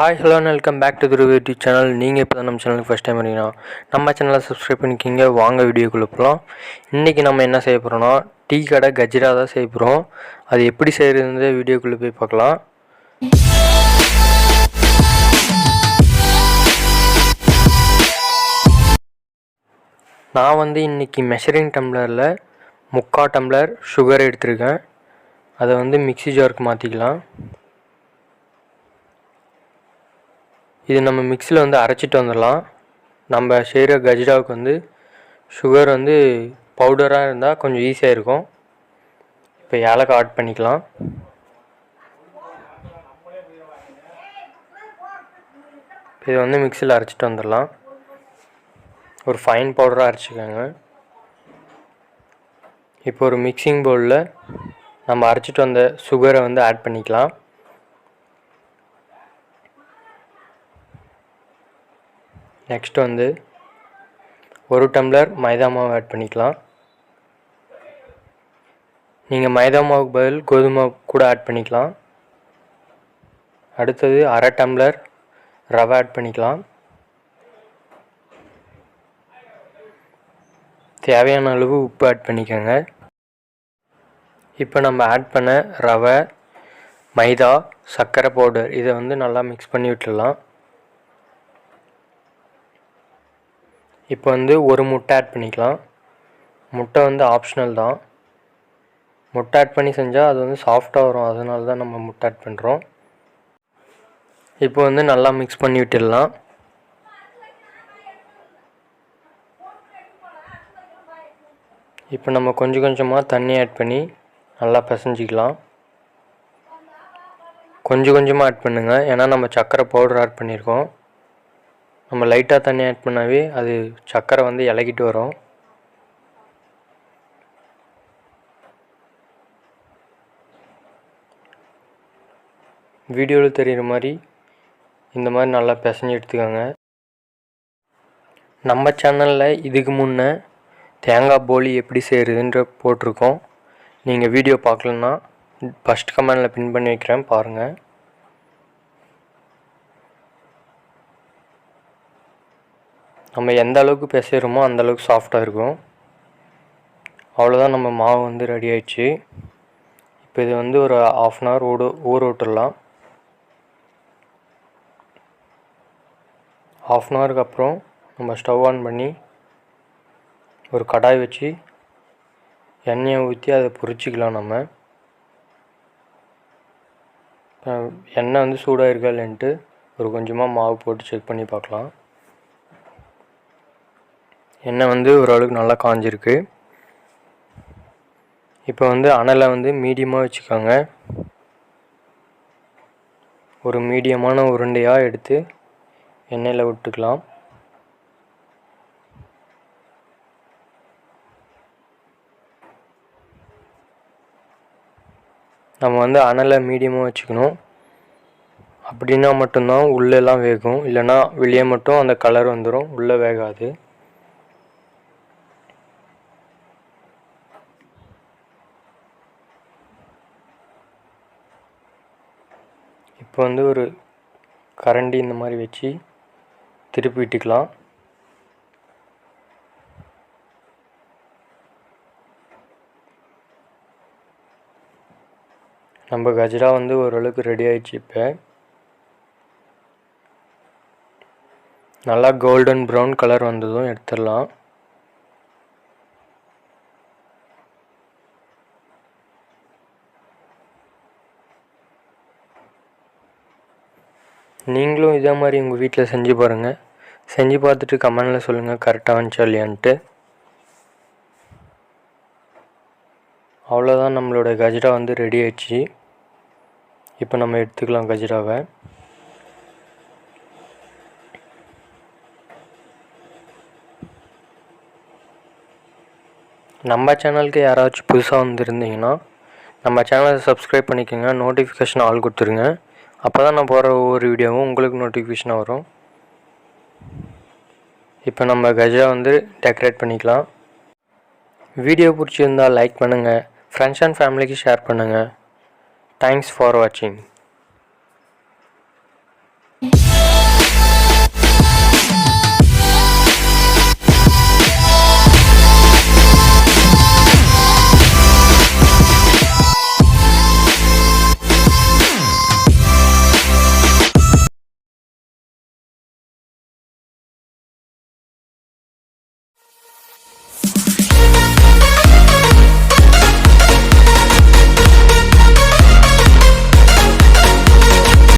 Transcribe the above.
Hi hello welcome back to the YouTube channel. நீங்கள் இப்போ தான் நம்ம சேனலுக்கு ஃபஸ்ட் டைம் வரீங்கன்னா நம்ம சேனலை சப்ஸ்கிரைப் பண்ணிக்கிங்க. வாங்க வீடியோக்குள்ளே போகலாம். இன்றைக்கி நம்ம என்ன செய்ய போகிறோன்னா டீ கடை கஜ்ரா தான் செய்ய போகிறோம். அது எப்படி செய்கிறதுன்ற வீடியோக்குள்ளே போய் பார்க்கலாம். நான் இன்றைக்கி மெஷரிங் டம்ளரில் 3/4 டம்ளர் சுகர் எடுத்திருக்கேன். அதை மிக்ஸி ஜாருக்கு மாற்றிக்கலாம். இது நம்ம மிக்ஸியில் அரைச்சிட்டு வந்துடலாம். நம்ம செய்கிற கஜ்ராவுக்கு சுகர் பவுடராக இருந்தால் கொஞ்சம் ஈஸியாக இருக்கும். இப்போ ஏலக்காய் ஆட் பண்ணிக்கலாம். இது மிக்ஸியில் அரைச்சிட்டு வந்துடலாம். ஒரு ஃபைன் பவுடராக அரைச்சிக்கோங்க. இப்போ ஒரு மிக்சிங் பவுலில் நம்ம அரைச்சிட்டு வந்த சுகரை ஆட் பண்ணிக்கலாம். நெக்ஸ்ட் 1 டம்ளர் மைதா மாவு ஆட் பண்ணிக்கலாம். நீங்கள் மைதா மாவுக்கு பதில் கோதுமை மாவு கூட ஆட் பண்ணிக்கலாம். அடுத்தது 1/2 டம்ளர் ரவை ஆட் பண்ணிக்கலாம். தேவையான அளவு உப்பு ஆட் பண்ணிக்கோங்க. இப்போ நம்ம ஆட் பண்ண ரவை, மைதா, சர்க்கரை பவுடர் இதை நல்லா மிக்ஸ் பண்ணி விட்டுடலாம். இப்போ ஒரு முட்டை ஆட் பண்ணிக்கலாம். முட்டை ஆப்ஷனல் தான். முட்டை ஆட் பண்ணி செஞ்சால் அது சாஃப்டாக வரும். அதனால தான் நம்ம முட்டை ஆட் பண்ணுறோம். இப்போ நல்லா மிக்ஸ் பண்ணி விட்டுடலாம். இப்போ நம்ம கொஞ்சம் கொஞ்சமாக தண்ணி ஆட் பண்ணி நல்லா பிசைஞ்சிக்கலாம். கொஞ்சம் கொஞ்சமாக ஆட் பண்ணுங்கள். ஏன்னா நம்ம சர்க்கரை பவுடர் ஆட் பண்ணியிருக்கோம். நம்ம லைட்டாக தண்ணி ஆட் பண்ணாவே அது சர்க்கரை இலகிட்டு வரும். வீடியோவில் தெரிகிற மாதிரி இந்த மாதிரி நல்லா பிசைஞ்சு எடுத்துக்கோங்க. நம்ம சேனலில் இதுக்கு முன்னே தேங்காய் போலி எப்படி செய்கிறதுன்ற போட்டிருக்கோம். நீங்கள் வீடியோ பார்க்கலன்னா ஃபஸ்ட் கமெண்டில் பின் பண்ணி வைக்கிறேன், பாருங்கள். நம்ம எந்த அளவுக்கு பிசைகிறோமோ அந்தளவுக்கு சாஃப்டாக இருக்கும். அவ்வளோதான், நம்ம மாவு ரெடி ஆயிடுச்சு. இப்போ இது ஒரு 1/2 அன் ஹவர் ஊற விட்டுடலாம். 1/2 அன் ஹவருக்கு அப்புறம் நம்ம ஸ்டவ் ஆன் பண்ணி ஒரு கடாய் வச்சு எண்ணெயை ஊற்றி அதை பொரிச்சிக்கலாம். நம்ம எண்ணெய் சூடாக இருக்கா இல்லைன்ட்டு ஒரு கொஞ்சமாக மாவு போட்டு செக் பண்ணி பார்க்கலாம். எண்ணெய் ஓரளவுக்கு நல்லா காஞ்சிருக்கு. இப்போ அனலை மீடியமாக வச்சுக்கோங்க. ஒரு மீடியமான உருண்டையாக எடுத்து எண்ணெயில் விட்டுக்கலாம். நம்ம அனலை மீடியமாக வச்சுக்கணும். அப்படின்னா மட்டும்தான் உள்ளெல்லாம் வேகும். இல்லைன்னா வெளியே மட்டும் அந்த கலர் வந்துடும், உள்ளே வேகாது. இப்போ ஒரு கரண்டி இந்த மாதிரி வச்சு திருப்பி விட்டுக்கலாம். நம்ம கஜ்ரா ஓரளவுக்கு ரெடி ஆயிடுச்சு. இப்போ நல்லா கோல்டன் ப்ரௌன் கலர் வந்ததும் எடுத்துடலாம். நீங்களும் இதே மாதிரி உங்கள் வீட்டில் செஞ்சு பாருங்கள். செஞ்சு பார்த்துட்டு கமெண்டில் சொல்லுங்கள் கரெக்டாக வந்துச்சா இல்லையான்ட்டு. அவ்வளோதான், நம்மளோட கஜ்ரா ரெடி ஆயிடுச்சு. இப்போ நம்ம எடுத்துக்கலாம் கஜ்ராவை. நம்ம சேனலுக்கு யாராச்சும் புதுசாக வந்திருந்தீங்கன்னா நம்ம சேனலை சப்ஸ்கிரைப் பண்ணிக்கோங்க. நோட்டிஃபிகேஷன் ஆல் கொடுத்துருங்க. அப்போ தான் நான் போகிற ஒவ்வொரு வீடியோவும் உங்களுக்கு நோட்டிஃபிகேஷனாக வரும். இப்போ நம்ம கஜ்ரா டெக்கரேட் பண்ணிக்கலாம். வீடியோ பிடிச்சிருந்தால் லைக் பண்ணுங்கள். ஃப்ரெண்ட்ஸ் அண்ட் ஃபேமிலிக்கு ஷேர் பண்ணுங்கள். தேங்க்ஸ் ஃபார் வாட்சிங்.